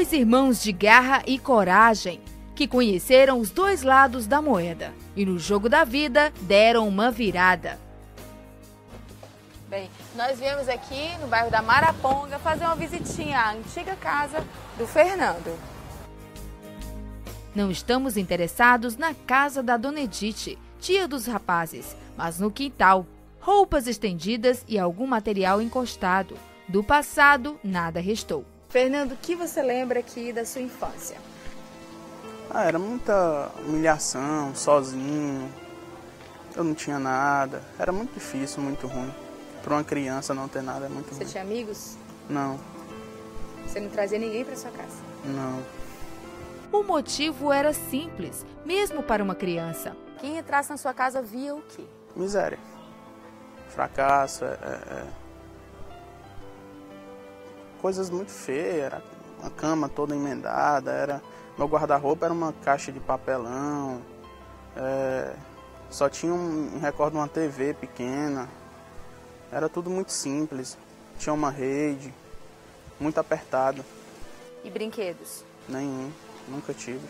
Dois irmãos de garra e coragem, que conheceram os dois lados da moeda e no jogo da vida deram uma virada. Bem, nós viemos aqui no bairro da Maraponga fazer uma visitinha à antiga casa do Fernando. Não estamos interessados na casa da Dona Edith, tia dos rapazes, mas no quintal. Roupas estendidas e algum material encostado. Do passado, nada restou. Fernando, o que você lembra aqui da sua infância? Era muita humilhação, sozinho. Eu não tinha nada. Era muito difícil, muito ruim. Para uma criança não ter nada é muito ruim. Você tinha amigos? Não. Você não trazia ninguém para sua casa? Não. O motivo era simples, mesmo para uma criança. Quem entrasse na sua casa via o quê? Miséria. Fracasso, coisas muito feias. Era uma cama toda emendada, meu guarda-roupa era uma caixa de papelão. Só tinha recordo, uma TV pequena. Era tudo muito simples. Tinha uma rede, muito apertada. E brinquedos? Nenhum, nunca tive.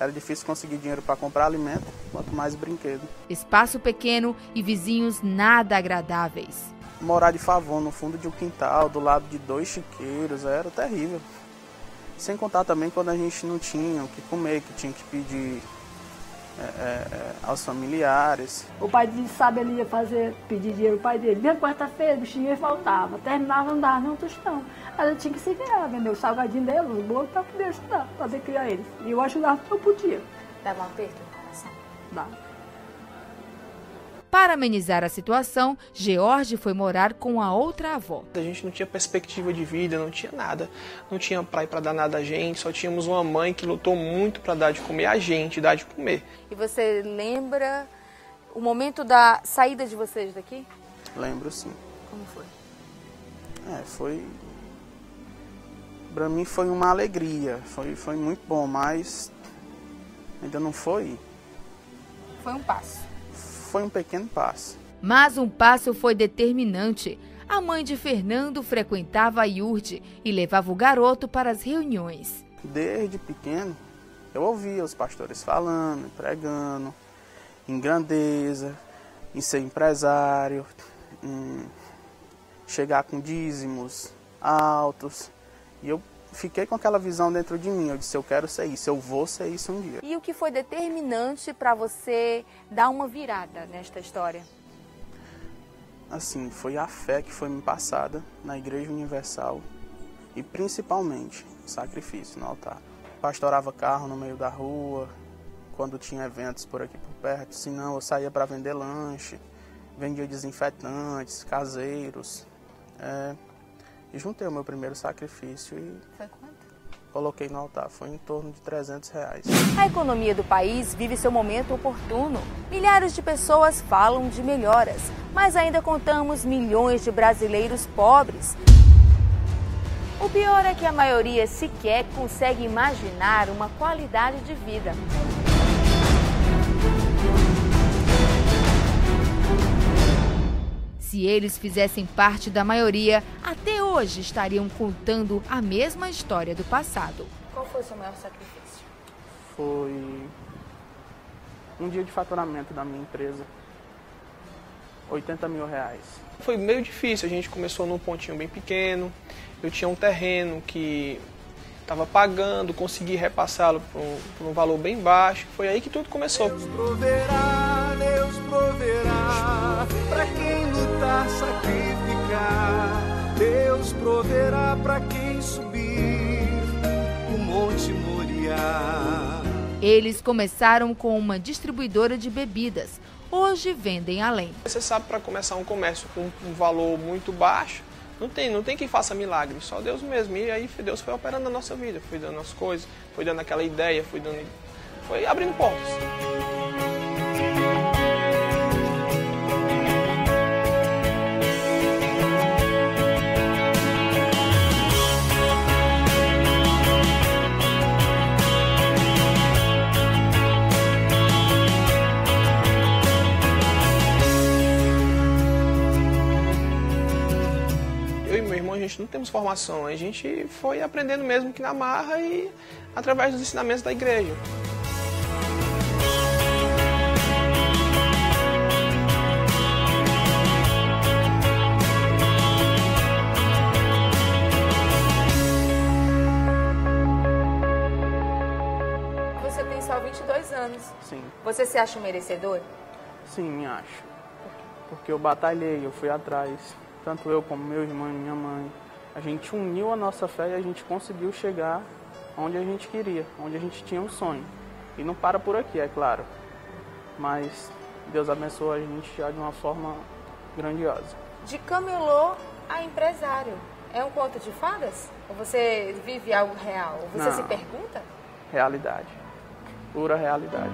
Era difícil conseguir dinheiro para comprar alimento, quanto mais brinquedo. Espaço pequeno e vizinhos nada agradáveis. Morar de favor no fundo de um quintal, do lado de 2 chiqueiros, era terrível. Sem contar também quando a gente não tinha o que comer, que tinha que pedir aos familiares. O pai dele, sabe, ele ia pedir dinheiro ao pai dele. Mesmo quarta-feira, o dinheiro faltava. Terminava, não dava nem um tostão. Aí ele tinha que se virar, vender o salgadinho dele, os bolos, para poder ajudar, para poder criar eles. E eu ajudava o que eu podia. Dava um aperto no coração? Dava. Para amenizar a situação, George foi morar com a outra avó. A gente não tinha perspectiva de vida, não tinha nada. Não tinha pai para dar nada a gente, só tínhamos uma mãe que lutou muito para dar de comer a gente, dar de comer. E você lembra o momento da saída de vocês daqui? Lembro, sim. Como foi? Para mim foi uma alegria, foi muito bom, mas ainda não foi. Foi um passo. Foi um pequeno passo. Mas um passo foi determinante. A mãe de Fernando frequentava a iurde e levava o garoto para as reuniões. Desde pequeno, eu ouvia os pastores falando, pregando, em grandeza, em ser empresário, em chegar com dízimos altos. E eu fiquei com aquela visão dentro de mim. Eu disse, eu quero ser isso, eu vou ser isso um dia. E o que foi determinante para você dar uma virada nesta história? Assim, foi a fé que foi me passada na Igreja Universal e principalmente o sacrifício no altar. Pastorava carro no meio da rua, quando tinha eventos por aqui por perto, senão eu saía para vender lanche, vendia desinfetantes, caseiros. E juntei o meu primeiro sacrifício e Foi quanto? Coloquei no altar. Foi em torno de R$300. A economia do país vive seu momento oportuno. Milhares de pessoas falam de melhoras, mas ainda contamos milhões de brasileiros pobres. O pior é que a maioria sequer consegue imaginar uma qualidade de vida. Se eles fizessem parte da maioria, até hoje estariam contando a mesma história do passado. Qual foi o seu maior sacrifício? Foi um dia de faturamento da minha empresa. R$80 mil. Foi meio difícil, a gente começou num pontinho bem pequeno. Eu tinha um terreno que estava pagando, consegui repassá-lo por um valor bem baixo. Foi aí que tudo começou. Deus proverá para quem lutar, sacrificar. Deus proverá para quem subir o Monte Moriá. Eles começaram com uma distribuidora de bebidas. Hoje vendem além. Você sabe, para começar um comércio com um valor muito baixo, não tem quem faça milagre, só Deus mesmo. E aí Deus foi operando na nossa vida, foi dando as coisas, foi dando aquela ideia, foi abrindo portas. A gente não temos formação. A gente foi aprendendo mesmo que na marra e através dos ensinamentos da igreja. Você tem só 22 anos. Sim, Você se acha um merecedor? sim, me acho. Porque eu batalhei, eu fui atrás. Tanto eu como meu irmão e minha mãe. A gente uniu a nossa fé e a gente conseguiu chegar onde a gente queria, onde a gente tinha um sonho. E não para por aqui, é claro. Mas Deus abençoa a gente já de uma forma grandiosa. De camelô a empresário. É um conto de fadas? Ou você vive algo real? Ou você Não. se pergunta? Realidade. Pura realidade.